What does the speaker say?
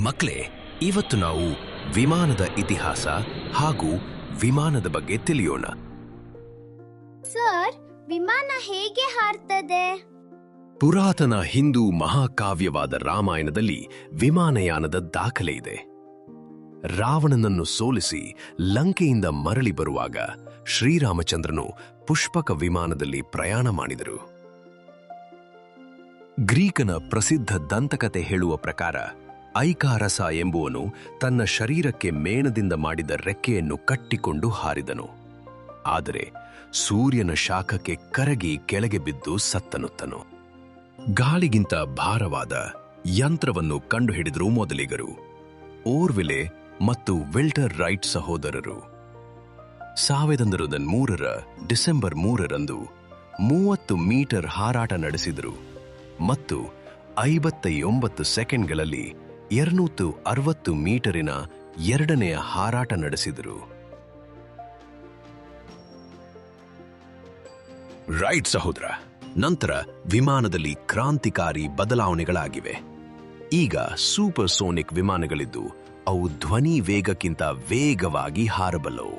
ಮಕ್ಕಳೇ, ಇವತ್ತು ನಾವು ವಿಮಾನದ ಇತಿಹಾಸ ಹಾಗೂ ವಿಮಾನದ ಬಗ್ಗೆ ತಿಳಿಯೋಣ. ಸರ್, ವಿಮಾನ ಹೇಗೆ ಹಾರ್ತದೆ? ಪುರಾತನ ಹಿಂದೂ ಮಹಾಕಾವ್ಯವಾದ ರಾಮಾಯಣದಲ್ಲಿ ವಿಮಾನಯಾನದ ದಾಖಲೆ ಇದೆ. ರಾವಣನನ್ನು ಸೋಲಿಸಿ ಲಂಕೆಯಿಂದ ಮರಳಿ ಬರುವಾಗ ಶ್ರೀರಾಮಚಂದ್ರನು ಪುಷ್ಪಕ ವಿಮಾನದಲ್ಲಿ ಪ್ರಯಾಣ ಮಾಡಿದರು. ಗ್ರೀಕನ ಪ್ರಸಿದ್ಧ ದಂತಕತೆ ಹೇಳುವ ಪ್ರಕಾರ ಐಕಾರಸ ಎಂಬುವನು ತನ್ನ ಶರೀರಕ್ಕೆ ಮೇಣದಿಂದ ಮಾಡಿದ ರೆಕ್ಕೆಯನ್ನು ಕಟ್ಟಿಕೊಂಡು ಹಾರಿದನು. ಆದರೆ ಸೂರ್ಯನ ಶಾಖಕ್ಕೆ ಕರಗಿ ಕೆಳಗೆ ಬಿದ್ದು ಸತ್ತನುತ್ತನು. ಗಾಳಿಗಿಂತ ಭಾರವಾದ ಯಂತ್ರವನ್ನು ಕಂಡುಹಿಡಿದರು ಮೊದಲಿಗರು, ಓರ್ವಿಲೆ ಮತ್ತು ವಿಲ್ಟರ್ ರೈಟ್ ಸಹೋದರರು. 1903 ಡಿಸೆಂಬರ್ 3ರಂದು 30 ಮೀಟರ್ ಹಾರಾಟ ನಡೆಸಿದರು ಮತ್ತು 59 ಸೆಕೆಂಡ್ಗಳಲ್ಲಿ 260 ಮೀಟರಿನ ಎರಡನೆಯ ಹಾರಾಟ ನಡೆಸಿದರು. ರೈಟ್ ಸಹೋದರ, ನಂತರ ವಿಮಾನದಲ್ಲಿ ಕ್ರಾಂತಿಕಾರಿ ಬದಲಾವಣೆಗಳಾಗಿವೆ. ಈಗ ಸೂಪರ್ ಸೋನಿಕ್ ವಿಮಾನಗಳಿದ್ದು ಅವು ಧ್ವನಿ ವೇಗಕ್ಕಿಂತ ವೇಗವಾಗಿ ಹಾರಬಲ್ಲವು.